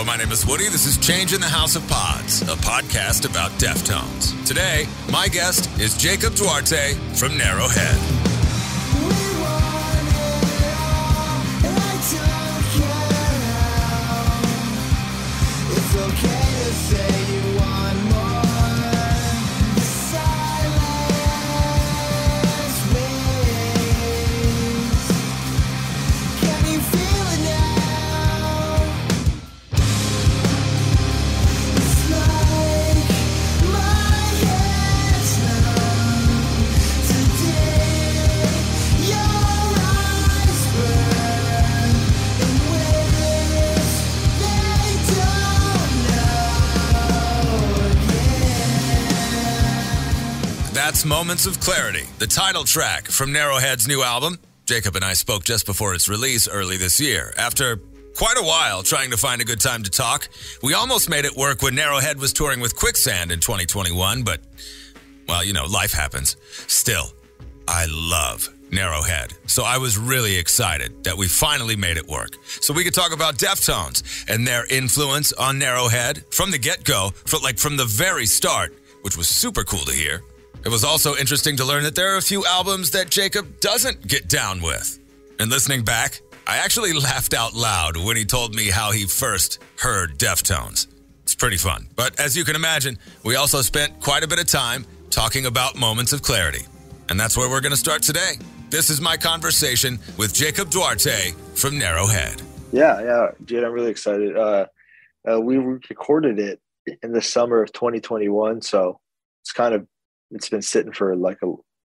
Hello, my name is Woody. This is Change in the House of Pods, a podcast about Deftones. Today, my guest is Jacob Duarte from Narrowhead. That's Moments of Clarity, the title track from Narrowhead's new album. Jacob and I spoke just before its release early this year. After quite a while trying to find a good time to talk, we almost made it work when Narrowhead was touring with Quicksand in 2021, but, well, you know, life happens. Still, I love Narrowhead, so I was really excited that we finally made it work. So we could talk about Deftones and their influence on Narrowhead from the get-go, from the very start, which was super cool to hear. It was also interesting to learn that there are a few albums that Jacob doesn't get down with. And listening back, I actually laughed out loud when he told me how he first heard Deftones. It's pretty fun. But as you can imagine, we also spent quite a bit of time talking about Moments of Clarity. And that's where we're going to start today. This is my conversation with Jacob Duarte from Narrowhead. Yeah, dude, I'm really excited. We recorded it in the summer of 2021, so it's been sitting for like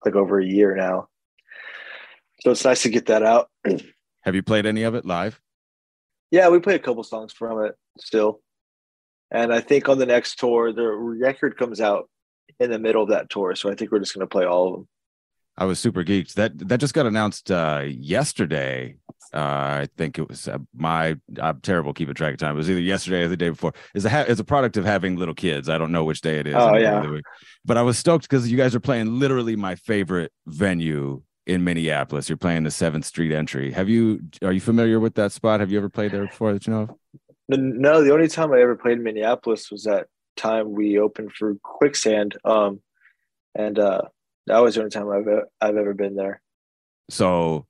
over a year now. So it's nice to get that out. Have you played any of it live? Yeah, we played a couple songs from it still. And I think on the next tour, the record comes out in the middle of that tour. So I think we're just going to play all of them. I was super geeked. That just got announced yesterday. I think it was I'm terrible keeping track of time. It was either yesterday or the day before. It's a product of having little kids. I don't know which day it is. Oh, yeah. But I was stoked because you guys are playing literally my favorite venue in Minneapolis. You're playing the 7th Street Entry. Are you familiar with that spot? Have you ever played there before that you know of? No, the only time I ever played in Minneapolis was that time we opened for Quicksand. That was the only time I've ever been there. So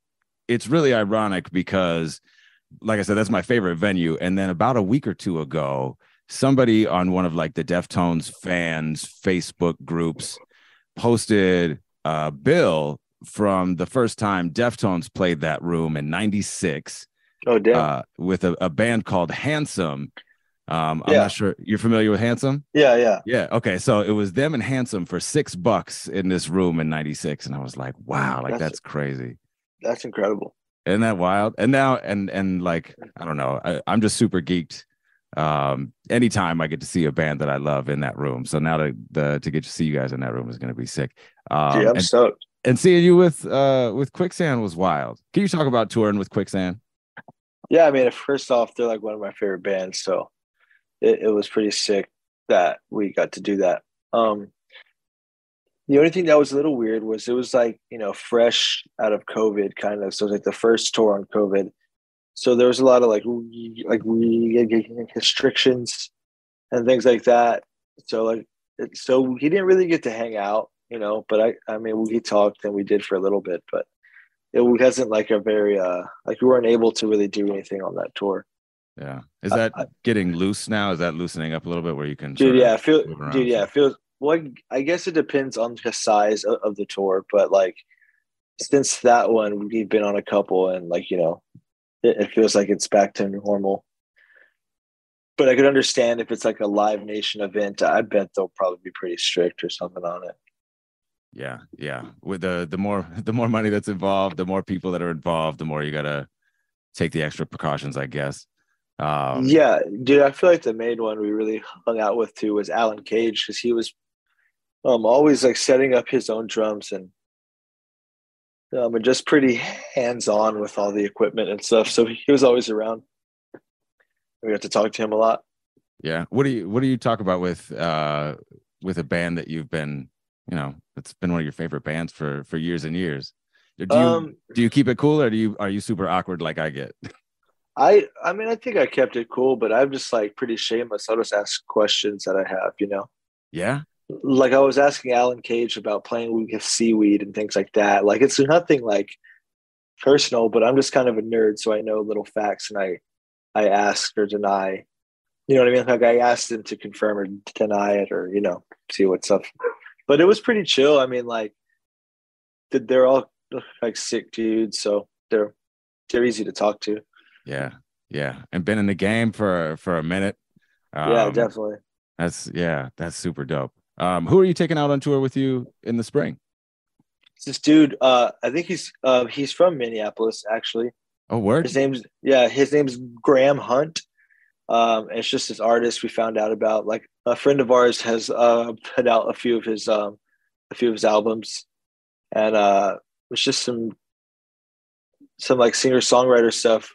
it's really ironic because, like I said, that's my favorite venue. And then about a week or two ago, somebody on one of like the Deftones fans Facebook groups posted a bill from the first time Deftones played that room in '96. Oh, damn. With a band called Handsome. I'm not sure. You're familiar with Handsome? Yeah. Okay. So it was them and Handsome for $6 in this room in '96. And I was like, wow, that's crazy. That's incredible. Isn't that wild? And now, and like, I don't know, I'm just super geeked. Anytime I get to see a band that I love in that room. So now to get to see you guys in that room is going to be sick. I'm stoked. And seeing you with Quicksand was wild. Can you talk about touring with Quicksand? Yeah, I mean, first off, they're like one of my favorite bands. So it was pretty sick that we got to do that. The only thing that was a little weird was it was like, you know, fresh out of COVID kind of. So it was like the first tour on COVID. So there was a lot of like restrictions and things like that. So so he didn't really get to hang out, you know, but I mean, we talked and we did for a little bit, but it wasn't like a very, we weren't able to really do anything on that tour. Yeah. Is that getting loose now? Is that loosening up a little bit where you can? It feels, well, I guess it depends on the size of the tour, but like since that one, we've been on a couple and like, you know, it feels like it's back to normal. But I could understand if it's like a Live Nation event, I bet they'll probably be pretty strict or something on it. Yeah. With the more money that's involved, the more people that are involved, the more you gotta take the extra precautions, I guess. Yeah, dude, I feel like the main one we really hung out with too was Alan Cage, because he was always like setting up his own drums and just pretty hands-on with all the equipment and stuff. So he was always around. We got to talk to him a lot. Yeah. What do you talk about with a band that you've been, you know, it's been one of your favorite bands for years and years? Do you keep it cool, or are you super awkward like I get? I mean, I think I kept it cool, but I'm just like pretty shameless. I'll just ask questions that I have, you know. Yeah. Like I was asking Alan Cage about playing with seaweed and things like that. Like it's nothing like personal, but I'm just kind of a nerd, so I know little facts and I ask or deny. You know what I mean? Like I asked him to confirm or deny it, or you know, see what's up. But it was pretty chill. I mean, like they're all like sick dudes, so they're easy to talk to. Yeah. Yeah. And been in the game for a minute. Yeah, definitely. That's super dope. Who are you taking out on tour with you in the spring? It's this dude, I think he's from Minneapolis actually. Oh, word. His name's Graham Hunt. It's just this artist we found out about. Like a friend of ours has put out a few of his albums, and it's just some like singer songwriter stuff.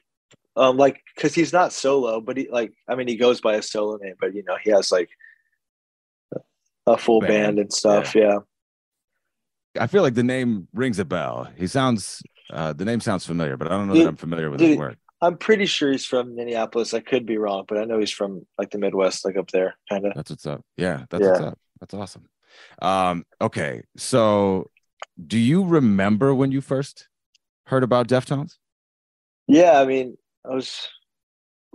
Like because he's not solo, but he goes by a solo name, but you know he has like a full band and stuff. Yeah. I feel like the name rings a bell. The name sounds familiar, but I don't know that I'm familiar with his work. I'm pretty sure he's from Minneapolis. I could be wrong, but I know he's from like the Midwest, like up there, kind of. That's what's up. Yeah, what's up. That's awesome. Okay, so do you remember when you first heard about Deftones? Yeah, I mean, I was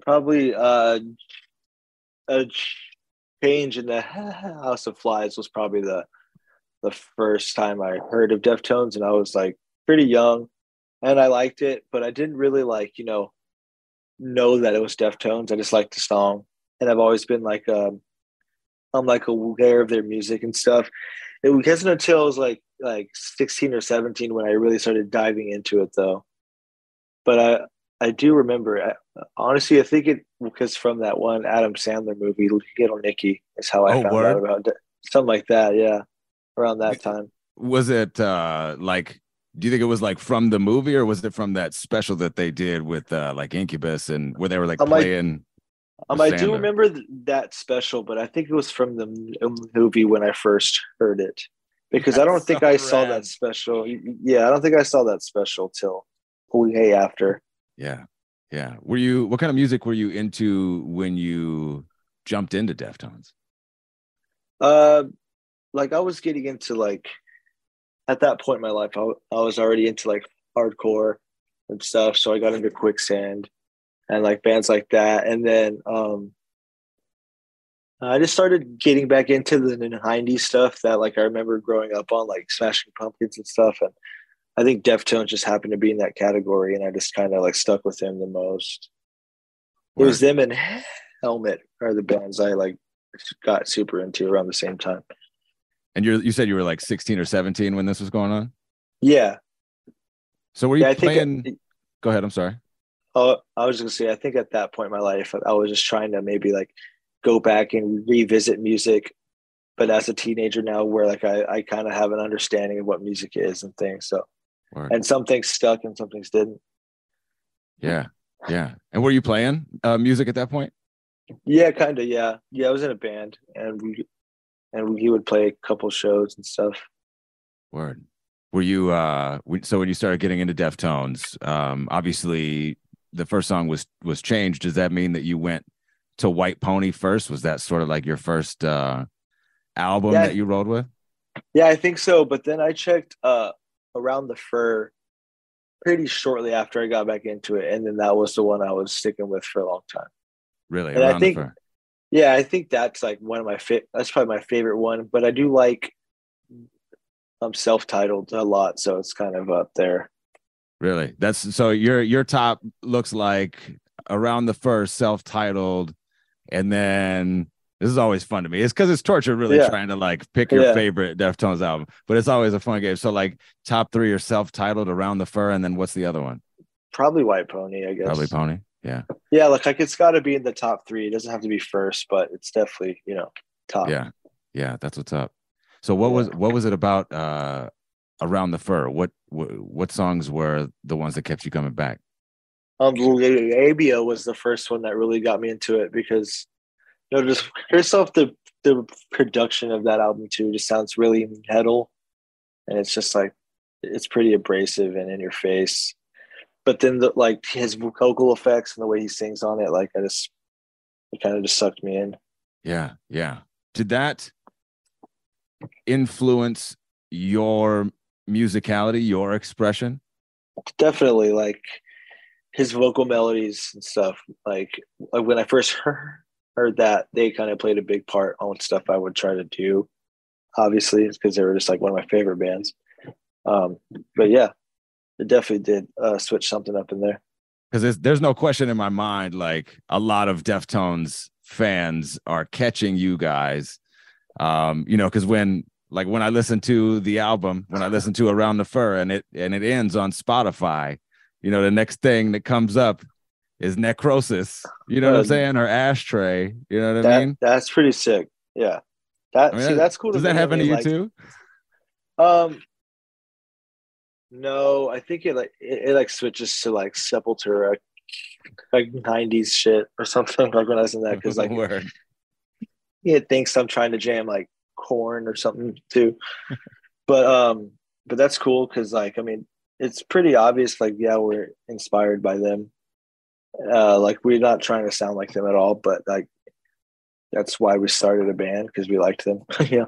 probably a change in the House of Flies was probably the first time I heard of Deftones, and I was like pretty young, and I liked it, but I didn't really like know that it was Deftones. I just liked the song, and I've always been like I'm like aware of their music and stuff. It wasn't until I was like 16 or 17 when I really started diving into it, though. But I do remember. Honestly, I think it was from that one Adam Sandler movie, Little Nicky, is how I found out about it. Something like that, yeah. Around that time. Was it like? Do you think it was like from the movie, or was it from that special that they did with like Incubus and where they were like playing? I do remember that special, but I think it was from the movie when I first heard it, because I don't think I saw that special. Yeah, I don't think I saw that special till way after. Yeah. What kind of music were you into when you jumped into Deftones? Like I was getting into like at that point in my life, I was already into like hardcore and stuff. So I got into Quicksand and like bands like that. And then I just started getting back into the 90s stuff that like I remember growing up on, like Smashing Pumpkins and stuff. And I think Deftones just happened to be in that category, and I just kind of like stuck with them the most. It was them and Helmet are the bands I like got super into around the same time. And you said you were like 16 or 17 when this was going on? Yeah. So were you playing? Go ahead. I'm sorry. Oh, I was going to say, I think at that point in my life, I was just trying to maybe like go back and revisit music. But as a teenager now, where like I kind of have an understanding of what music is and things. So, and some things stuck and some things didn't. Yeah. And were you playing music at that point? Yeah, kind of. Yeah. I was in a band, and he would play a couple shows and stuff. Word. Were you so when you started getting into Deftones, obviously the first song was Changed. Does that mean that you went to White Pony first? Was that sort of like your first album that you rolled with? Yeah, I think so. But then I checked Around the Fur pretty shortly after I got back into it, and then that was the one I was sticking with for a long time. Really? And I think, yeah, I think that's like one of my that's probably my favorite one. But I do like Self-Titled a lot, so it's kind of up there. Really? That's so your top looks like Around the Fur, Self-Titled, and then this is always fun to me. It's because it's torture, really trying to like pick your favorite Deftones album, but it's always a fun game. So like top three are Self-Titled, Around the Fur, and then what's the other one? Probably White Pony, I guess. Probably Pony. Yeah. Yeah, like it's got to be in the top three. It doesn't have to be first, but it's definitely top. Yeah, that's what's up. So what was it about Around the Fur? What songs were the ones that kept you coming back? ABO was the first one that really got me into it, because just first off, the production of that album too just sounds really metal, and it's just like it's pretty abrasive and in your face. but then like his vocal effects and the way he sings on it, like it kind of just sucked me in. Yeah, yeah. Did that influence your musicality, your expression? Definitely, like his vocal melodies and stuff. Like when I first heard that, they kind of played a big part on stuff I would try to do. Obviously, because they were just like one of my favorite bands. But yeah, it definitely did switch something up in there. Because there's no question in my mind, like a lot of Deftones fans are catching you guys. Because when I listen to the album, when I listen to Around the Fur and it ends on Spotify, the next thing that comes up is Necrosis, you know what I'm saying? Or Ashtray, you know what I mean? That's pretty sick. Yeah. That's cool. Does that happen to you too? No, I think it switches to like Sepultura, like 90s shit or something, like when I was in that, because like it thinks I'm trying to jam like Korn or something too. But that's cool because like, I mean, it's pretty obvious, like, yeah, we're inspired by them. Like we're not trying to sound like them at all, but like that's why we started a band, because we liked them. Yeah.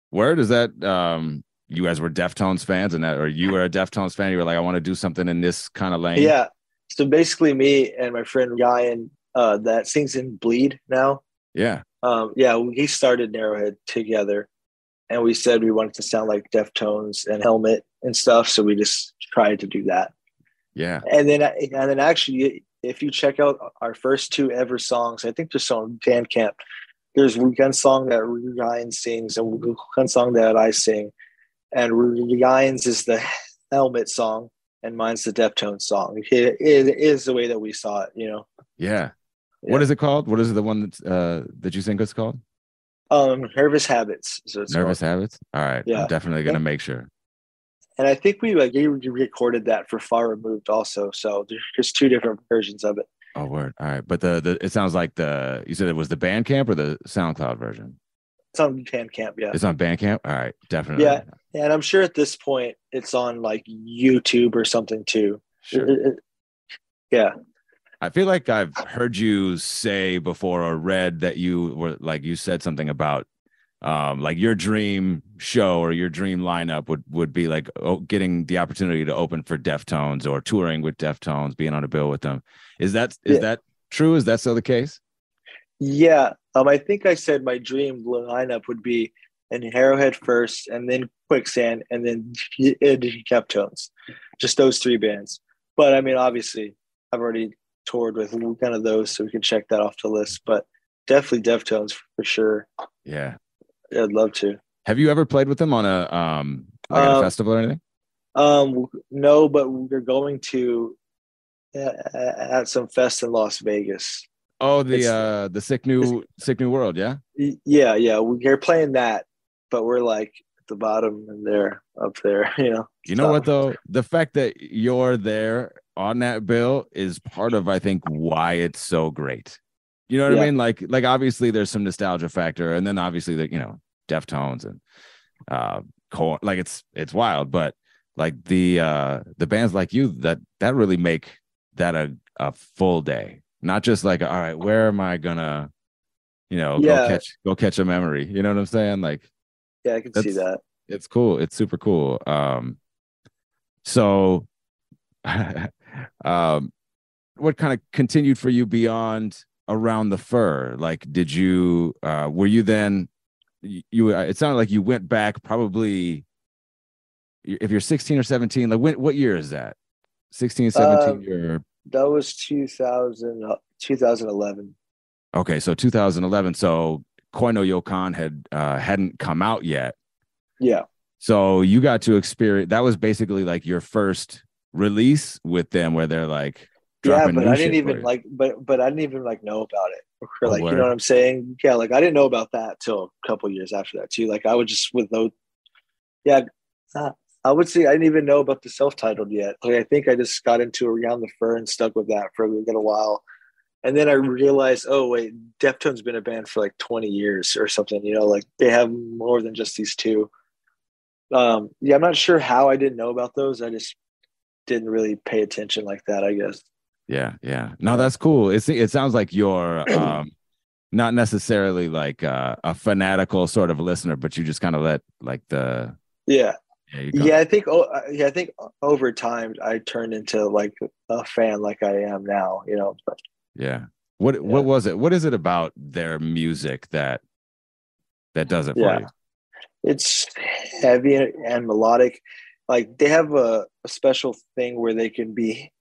Where does that you guys were Deftones fans, or you were a Deftones fan, you were like, I want to do something in this kind of lane? Yeah. So basically me and my friend Ryan that sings in Bleed now. Yeah. He started Narrowhead together, and we said we wanted to sound like Deftones and Helmet and stuff, so we just tried to do that. Yeah. And then actually, if you check out our first 2 ever songs, I think there's on Bandcamp. There's one song that Ryan sings and one song that I sing. And Ryan's is the Helmet song and mine's the Deftones song. It is the way that we saw it, Yeah. What is it called? What is the one that you think it's called? Nervous Habits. So it's Nervous called. Habits? All right. Yeah. I'm definitely going to make sure. And I think we recorded that for Far Removed also. So there's 2 different versions of it. Oh, word. All right. But it sounds like you said it was the Bandcamp or the SoundCloud version? It's on Bandcamp, yeah. It's on Bandcamp? All right. Definitely. Yeah. And I'm sure at this point it's on like YouTube or something too. Sure. Yeah. I feel like I've heard you say before or read that you were like, you said something about like your dream show or your dream lineup would be like getting the opportunity to open for Deftones or touring with Deftones, being on a bill with them. Is that true? Is that still the case? Yeah. I think I said my dream lineup would be in Arrowhead first, and then Quicksand, and then Deftones. Just those 3 bands. But I mean, obviously, I've already toured with kind of those, so we can check that off the list. But definitely Deftones for sure. Yeah. I'd love to. Have you ever played with them on a at a festival or anything? No, but we're going to at some fest in Las Vegas. Oh, the Sick New World, yeah? Yeah. We're playing that, but we're like at the bottom and they're up there, You know what though? The fact that you're there on that bill is part of, I think, why it's so great. You know what I mean? Like obviously there's some nostalgia factor, and then obviously the Deftones and Korn, like it's wild, but like the bands like you that really make that a full day, not just like, all right, where am I gonna go catch a memory, you know what I'm saying? Like, yeah, I can see that. It's cool. It's super cool. So what kind of continued for you beyond Around the Fur? Like, did you were you then it sounded like you went back probably, if you're 16 or 17, like what year is that? 16, 17 that was 2011. Okay, so 2011. So Koino Yokan hadn't come out yet. Yeah. So you got to experience, that was basically like your first release with them, where they're like dropping but new I didn't shit even for you. but I didn't even like know about it. Or like, word. you know what I'm saying? Yeah, like I didn't know about that till a couple of years after that too. Like I would just I would say I didn't even know about the self-titled yet. Like I think I just got into Around the Fur and stuck with that for a little while. And then I realized, oh wait, Deftones been a band for like 20 years or something, like they have more than just these 2. I'm not sure how I didn't know about those. I just didn't really pay attention like that, I guess. Yeah, yeah. No, that's cool. It sounds like you're not necessarily like a fanatical sort of listener, but you just kind of let like the Yeah. you go. Yeah, I think over time I turned into like a fan like I am now, you know. But Yeah. What was it? What is it about their music that does it for you? It's heavy and melodic. Like they have a special thing where they can be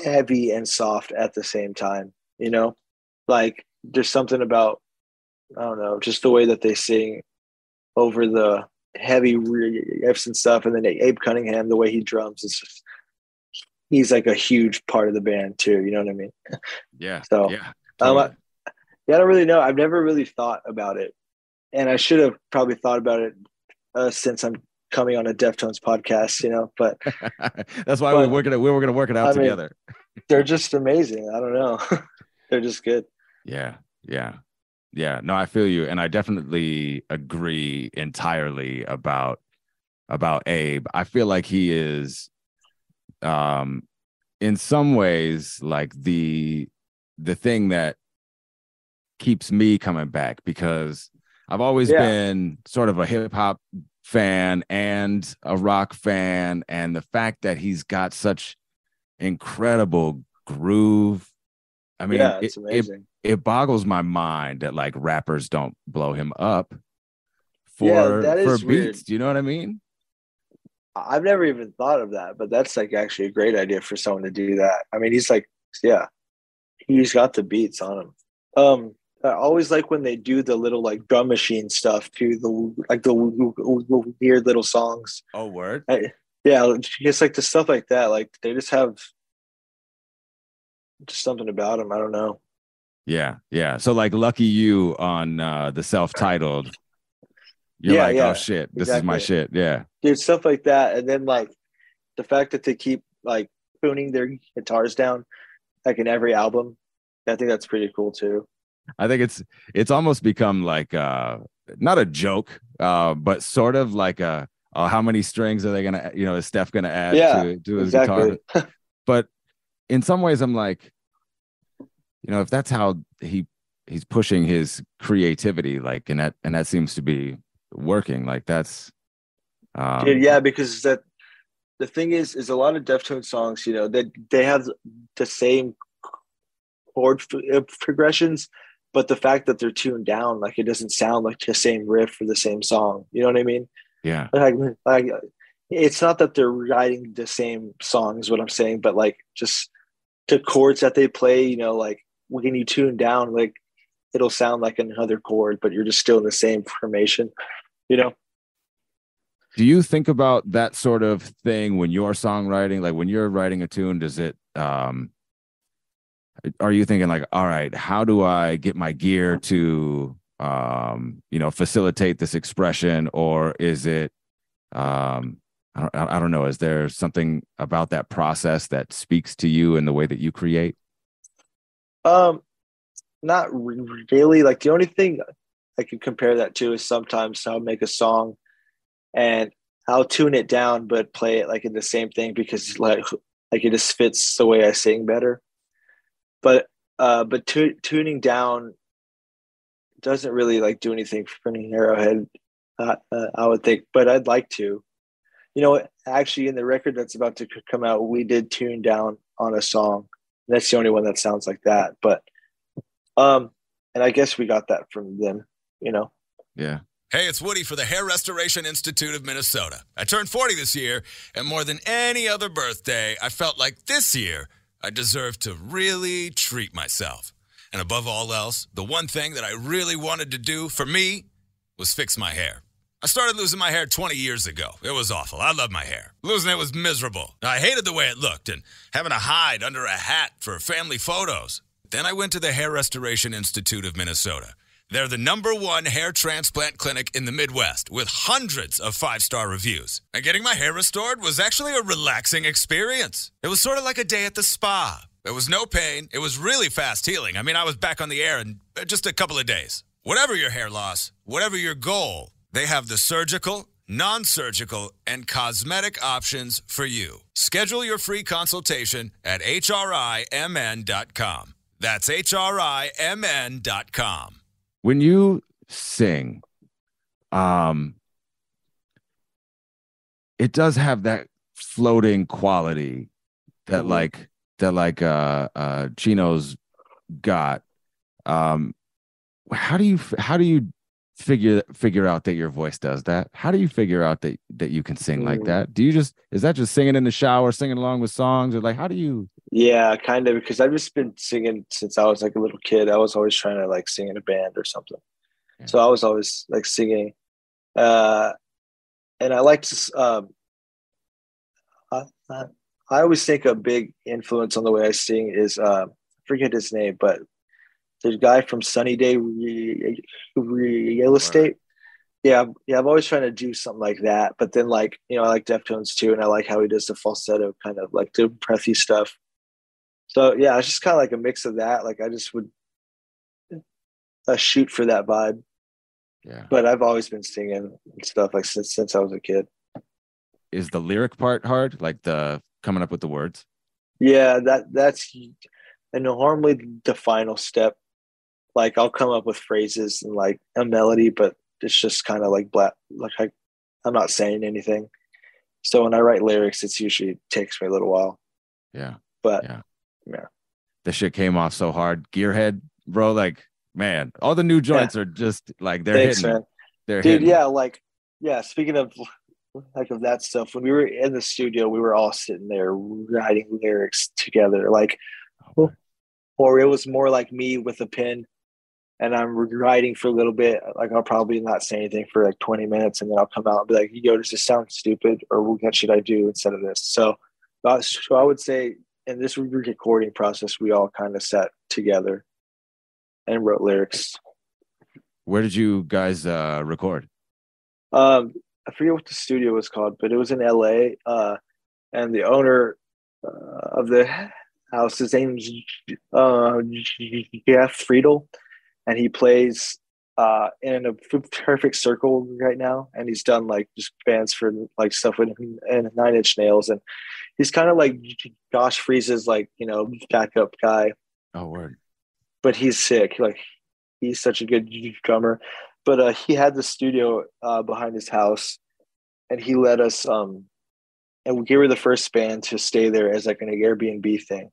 heavy and soft at the same time, you know? Like there's something about, I don't know, just the way that they sing over the heavy riffs and stuff. And then Abe Cunningham, the way he drums is just, he's like a huge part of the band too. You know what I mean? Yeah. So, yeah. Totally. I don't really know. I've never really thought about it, and I should have probably thought about it since I'm coming on a Deftones podcast, you know. But that's why we were gonna work it out together. They're just amazing. I don't know. They're just good. Yeah. No, I feel you, and I definitely agree entirely about Abe. I feel like he is, in some ways, like the thing that keeps me coming back, because I've always been sort of a hip hop fan and a rock fan, and the fact that he's got such incredible groove. I mean, it's amazing. It boggles my mind that like rappers don't blow him up for beats. Weird. Do you know what I mean? I've never even thought of that, but that's like actually a great idea for someone to do that. I mean, he's like, he's got the beats on him. I always like when they do the little like drum machine stuff too, the weird little songs. Oh, word. It's like the stuff like that. Like they just have just something about them. I don't know. Yeah. So like Lucky You on the self-titled, you're like, oh shit, this is my shit. Yeah. Dude, stuff like that. And then like the fact that they keep like tuning their guitars down like in every album, I think that's pretty cool too. I think it's almost become like not a joke, but sort of like how many strings are they gonna, is Steph gonna add to his guitar? But in some ways I'm like, if that's how he's pushing his creativity, like, and that seems to be working, like that's because that the thing is a lot of Deftones songs, that they have the same chord progressions, but the fact that they're tuned down, like it doesn't sound like the same riff for the same song. You know what I mean? Yeah. Like it's not that they're writing the same songs, what I'm saying, but like just the chords that they play, like when you tune down, like it'll sound like another chord, but you're just still in the same formation, Do you think about that sort of thing when you're songwriting? Like when you're writing a tune, does it, are you thinking like, all right, how do I get my gear to, facilitate this expression? Or is it, I don't know. Is there something about that process that speaks to you in the way that you create? Not really. Like the only thing I can compare that to is sometimes I'll make a song and I'll tune it down, but play it like in the same thing because like it just fits the way I sing better. But tuning down doesn't really like do anything for me, Arrowhead. I would think, but I'd like to. Actually, in the record that's about to come out, we did tune down on a song. That's the only one that sounds like that. But, and I guess we got that from them, Yeah. Hey, it's Woody for the Hair Restoration Institute of Minnesota. I turned 40 this year, and more than any other birthday, I felt like this year I deserved to really treat myself. And above all else, the one thing that I really wanted to do for me was fix my hair. I started losing my hair 20 years ago. It was awful. I loved my hair. Losing it was miserable. I hated the way it looked and having to hide under a hat for family photos. Then I went to the Hair Restoration Institute of Minnesota. They're the #1 hair transplant clinic in the Midwest with hundreds of 5-star reviews. And getting my hair restored was actually a relaxing experience. It was sort of like a day at the spa. There was no pain. It was really fast healing. I mean, I was back on the air in just a couple of days. Whatever your hair loss, whatever your goal, they have the surgical, non-surgical, and cosmetic options for you. Schedule your free consultation at hrimn.com. That's hrimn.com. When you sing, it does have that floating quality that Chino's got. How do you figure out that your voice does that? How do you figure out that you can sing like that? Is that just singing in the shower, singing along with songs, or like how do you? Yeah, kind of, because I've just been singing since I was like a little kid. I was always trying to like sing in a band or something. Yeah. So I was always like singing. And I like to I always think a big influence on the way I sing is I forget his name, but there's a guy from Sunny Day Real Estate. Yeah, I'm always trying to do something like that. But then, like, I like Deftones too, and I like how he does the falsetto kind of like the breathy stuff. So yeah, it's just kind of like a mix of that. Like I just would shoot for that vibe. Yeah. But I've always been singing and stuff like since I was a kid. Is the lyric part hard? Like the coming up with the words? Yeah, that's normally the final step. Like I'll come up with phrases and like a melody, but it's just kind of like black. Like I'm not saying anything. So when I write lyrics, it usually takes me a little while. Yeah. But yeah. Yeah. The shit came off so hard. Gearhead, bro, like, man, all the new joints are just like they're Thanks, hitting. Man. They're Dude, hitting. Yeah, speaking of like of that stuff, when we were in the studio, we were all sitting there writing lyrics together. Like or it was more like me with a pen and I'm writing for a little bit. Like I'll probably not say anything for like 20 minutes and then I'll come out and be like, yo, does this sound stupid? Or what should I do instead of this? So I would say in this recording process, we all kind of sat together and wrote lyrics. Where did you guys record? I forget what the studio was called, but it was in LA. And the owner of the house, his name is Jeff Friedel, and he plays in a perfect circle right now. And he's done like just bands for like stuff with and 9 Inch Nails, and he's kind of like Josh Freeze's like backup guy. Oh, word! But he's sick. Like he's such a good drummer. But he had the studio behind his house, and he let us. And we were the first band to stay there as like an Airbnb thing.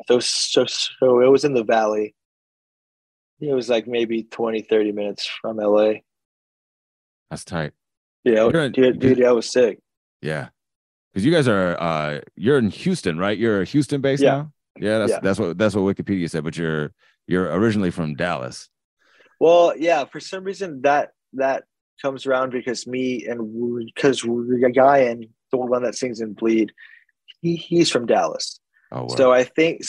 So it was in the valley. It was like maybe 20, 30 minutes from LA. That's tight. Yeah, dude, that was sick. Yeah. Because you guys are you're in Houston, right? You're Houston based now? Yeah, that's what Wikipedia said, but you're originally from Dallas. Well, yeah, for some reason that comes around because because Ryan, the one that sings in Bleed, he's from Dallas. Oh, wow. So I think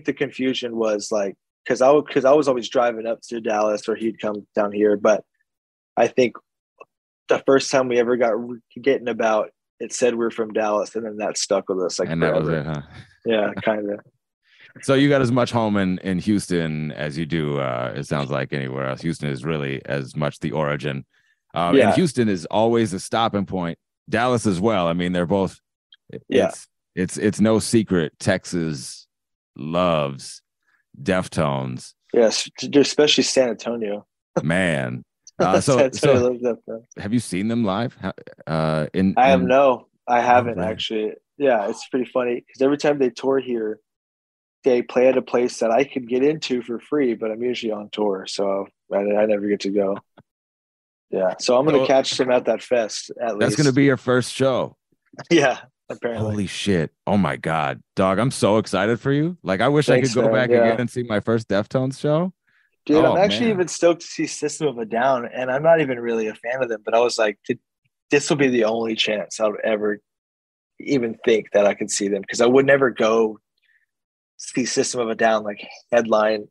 the confusion was like because I was always driving up to Dallas or he'd come down here, but I think the first time we ever got getting about it said we're from Dallas, and then that stuck with us like and forever. That was it, huh? Yeah, kind of. So you got as much home in Houston as you do, it sounds like, anywhere else. Houston is really as much the origin. And Houston is always a stopping point. Dallas as well. I mean, they're both. It's no secret. Texas loves Deftones. Yes, especially San Antonio. Man. So have you seen them live? I haven't actually. Yeah, it's pretty funny because every time they tour here, they play at a place that I could get into for free, but I'm usually on tour, so I never get to go. Yeah, so I'm gonna catch them at that fest at least. That's gonna be your first show. Yeah, apparently. Holy shit! Oh my god, dog! I'm so excited for you. Like, I wish I could go back again and see my first Deftones show. Dude, I'm actually even stoked to see System of a Down, and I'm not even really a fan of them, but I was like, this will be the only chance I'll ever even think that I could see them, because I would never go see System of a Down like headline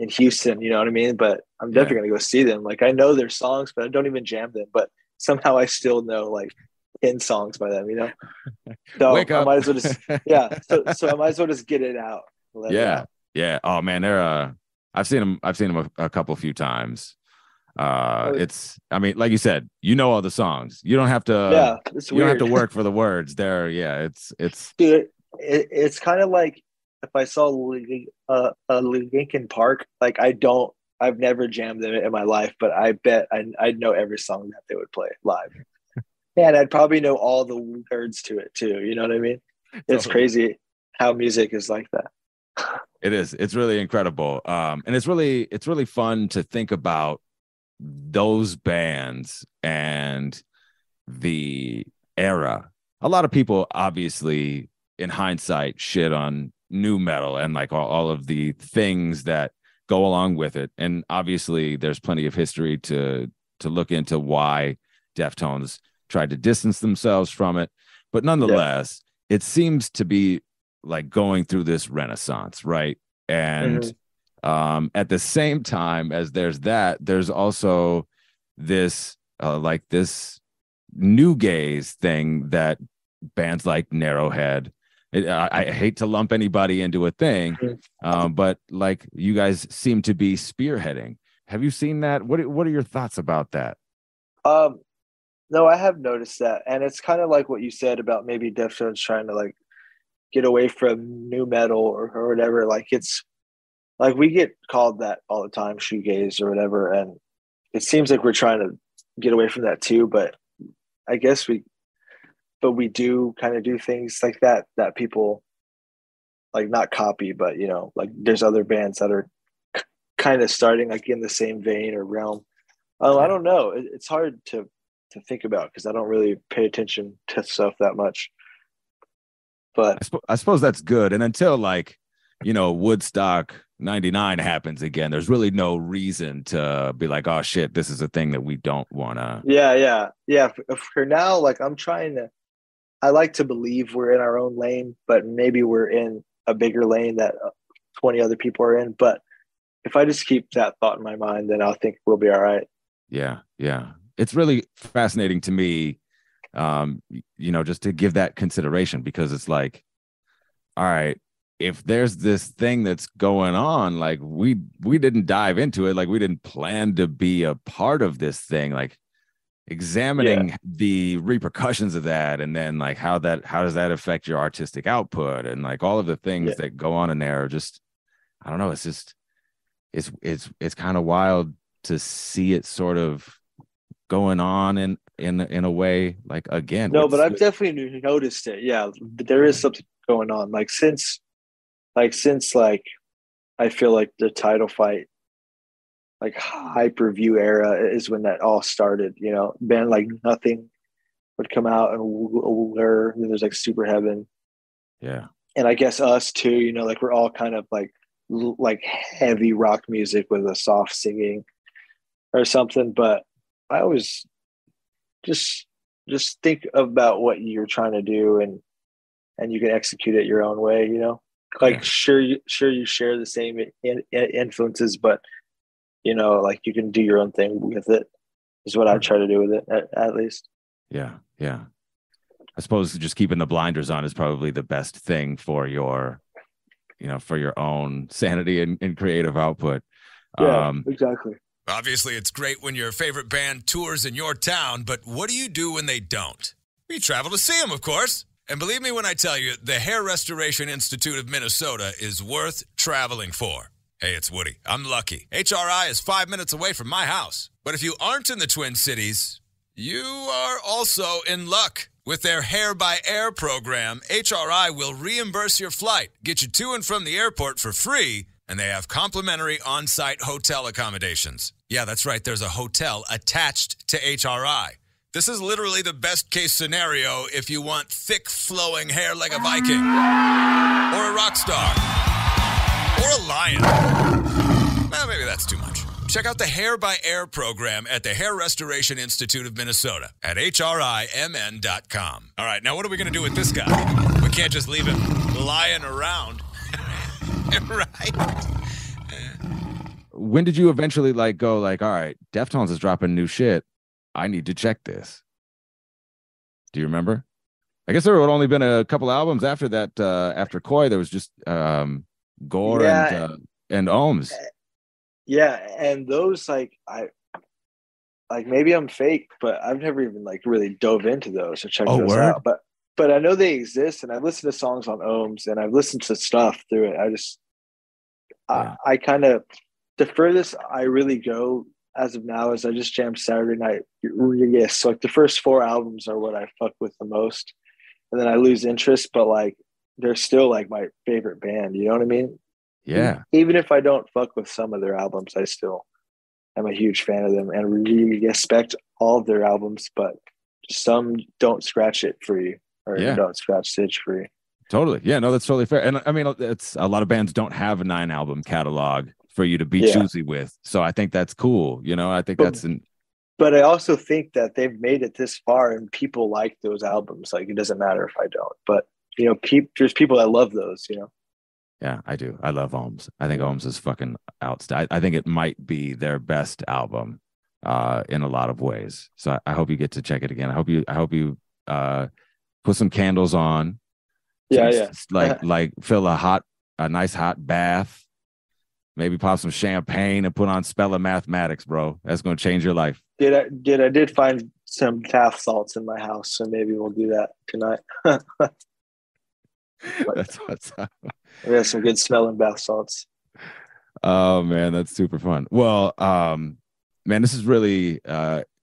in Houston, you know what I mean? But I'm definitely gonna go see them. Like, I know their songs, but I don't even jam them. But somehow I still know like 10 songs by them, you know. So Wake up. I might as well just So I might as well just get it out. Yeah. Oh man, they're I've seen them a few times. It's, I mean, like you said, you know all the songs. You don't have to. Yeah, it's You don't have weird. to work for the words. There, yeah. It's. Dude, it's kind of like if I saw a Linkin Park, like I've never jammed them in my life, but I bet I'd know every song that they would play live. And I'd probably know all the words to it too. You know what I mean? It's Totally. crazy how music is like that. It is. It's really incredible. And it's really fun to think about those bands and the era. A lot of people obviously in hindsight shit on new metal and like all of the things that go along with it. And obviously there's plenty of history to look into why Deftones tried to distance themselves from it. But Yeah. nonetheless, it seems to be like going through this renaissance, right? And at the same time as there's that, there's also this like this new gaze thing that bands like Narrowhead. I hate to lump anybody into a thing, but like you guys seem to be spearheading. Have you seen that? What are your thoughts about that? No, I have noticed that, and it's kind of like what you said about maybe Deftones trying to like get away from new metal or whatever. Like it's like we get called that all the time, shoegaze or whatever, and it seems like we're trying to get away from that too. But I guess we do kind of do things like that people like not copy, but you know, like there's other bands that are kind of starting like in the same vein or realm. I don't know. It's hard to think about because I don't really pay attention to stuff that much. But I suppose that's good. And until like, you know, Woodstock 99 happens again, there's really no reason to be like, oh shit, this is a thing that we don't want to. yeah. For now, like I like to believe we're in our own lane, but maybe we're in a bigger lane that 20 other people are in. But if I just keep that thought in my mind, then I'll think we'll be all right. Yeah. It's really fascinating to me, you know, just to give that consideration because it's like, all right, if there's this thing that's going on, like we didn't dive into it, like we didn't plan to be a part of this thing, like examining the repercussions of that, and then like how does that affect your artistic output, and like all of the things that go on in there are just, I don't know, it's just it's kind of wild to see it sort of going on in a way, like again. No, but I've definitely noticed it. Yeah, there is something going on. Like since I feel like the title fight, like hyper-view era is when that all started. You know, band like Nothing would come out and then there's like Super Heaven. Yeah. And I guess us too. You know, like we're all kind of like heavy rock music with a soft singing or something. But I always just think about what you're trying to do and you can execute it your own way, you know, like sure you share the same influences, but you know, like you can do your own thing with it is what I try to do with it at least. Yeah. I suppose just keeping the blinders on is probably the best thing for your, you know, for your own sanity and creative output. Yeah, exactly. Obviously, it's great when your favorite band tours in your town, but what do you do when they don't? We travel to see them, of course. And believe me when I tell you, the Hair Restoration Institute of Minnesota is worth traveling for. Hey, it's Woody. I'm lucky. HRI is 5 minutes away from my house. But if you aren't in the Twin Cities, you are also in luck. With their Hair by Air program, HRI will reimburse your flight, get you to and from the airport for free, and they have complimentary on-site hotel accommodations. Yeah, that's right. There's a hotel attached to HRI. This is literally the best case scenario if you want thick flowing hair like a Viking or a rock star or a lion. Well, maybe that's too much. Check out the Hair by Air program at the Hair Restoration Institute of Minnesota at hrimn.com. All right, now what are we going to do with this guy? We can't just leave him lying around. Right? When did you eventually like go like, all right, Deftones is dropping new shit, I need to check this? Do you remember? I guess there had only been a couple albums after that. After Koi, there was just Gore and Ohms. Yeah, and those like like maybe I'm fake, but I've never even like really dove into those or checked Oh, those word? out. But I know they exist, and I've listened to songs on Ohms, and I've listened to stuff through it. I kind of, the furthest I really go as of now is I just jam Saturday Night. Yes, so like the first 4 albums are what I fuck with the most, and then I lose interest. But like they're still like my favorite band. You know what I mean? Yeah. Even if I don't fuck with some of their albums, I still am a huge fan of them and really respect all of their albums. But some don't scratch it for you, or don't scratch the itch for you. Totally. Yeah, no, that's totally fair. And I mean, it's a lot of bands don't have a 9-album catalog for you to be choosy with. So I think that's cool. You know, I think but I also think that they've made it this far and people like those albums. Like, it doesn't matter if I don't, but you know, there's people that love those, you know? Yeah, I do. I love Ohms. I think Ohms is fucking outstanding. I think it might be their best album in a lot of ways. So I hope you get to check it again. I hope you put some candles on. Yeah. Like fill a nice hot bath, maybe pop some champagne and put on Spell of Mathematics, bro. That's going to change your life. I did find some bath salts in my house, so maybe we'll do that tonight. That's what's up. We have some good smelling bath salts. Oh man, that's super fun. Well, man, this is really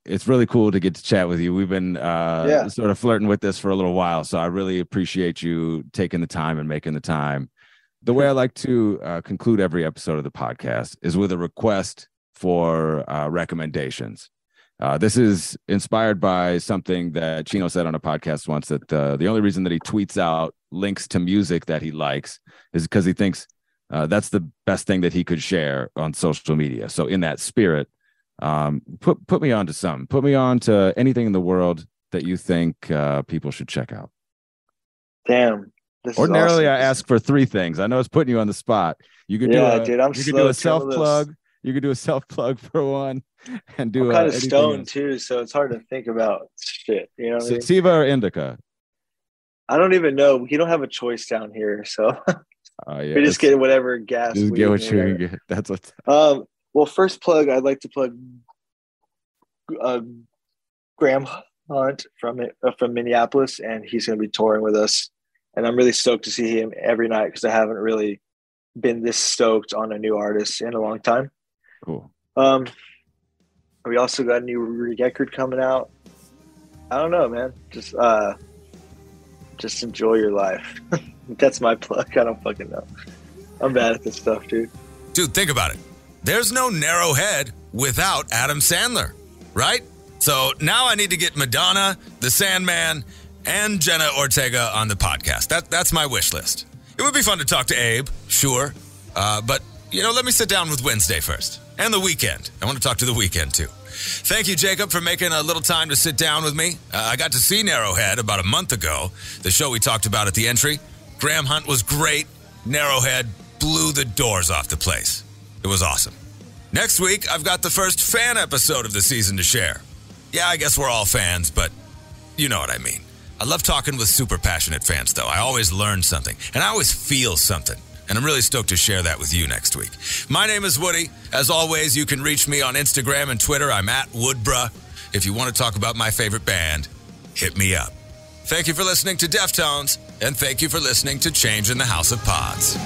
it's really cool to get to chat with you. We've been sort of flirting with this for a little while, so I really appreciate you taking the time and making the time. The way I like to conclude every episode of the podcast is with a request for recommendations. This is inspired by something that Chino said on a podcast once, that the only reason that he tweets out links to music that he likes is because he thinks that's the best thing that he could share on social media. So in that spirit, put me on to something. Put me on to anything in the world that you think people should check out. Damn. Ordinarily, awesome. I ask for 3 things. I know it's putting you on the spot. You could do a self-plug. You could do a self-plug for one, and do. I'm kind of stoned too, so it's hard to think about shit. You know, sativa or indica? I don't even know. We don't have a choice down here, so we just get whatever gas. Just get what you can get. That's what. Well, first plug, I'd like to plug Graham Hunt from Minneapolis, and he's going to be touring with us. And I'm really stoked to see him every night because I haven't really been this stoked on a new artist in a long time. Cool. We also got a new record coming out. I don't know, man. Just enjoy your life. That's my plug. I don't fucking know. I'm bad at this stuff, dude. Dude, think about it. There's no Narrowhead without Adam Sandler, right? So now I need to get Madonna, the Sandman, and Jenna Ortega on the podcast. That's my wish list. It would be fun to talk to Abe, sure. But, let me sit down with Wednesday first. And the weekend. I want to talk to the weekend, too. Thank you, Jacob, for making a little time to sit down with me. I got to see Narrowhead about a month ago, the show we talked about at the entry. Graham Hunt was great. Narrowhead blew the doors off the place. It was awesome. Next week, I've got the first fan episode of the season to share. Yeah, I guess we're all fans, but you know what I mean. I love talking with super passionate fans, though. I always learn something, and I always feel something. And I'm really stoked to share that with you next week. My name is Woody. As always, you can reach me on Instagram and Twitter. I'm at Woodbruh. If you want to talk about my favorite band, hit me up. Thank you for listening to Deftones, and thank you for listening to Change in the House of Pods.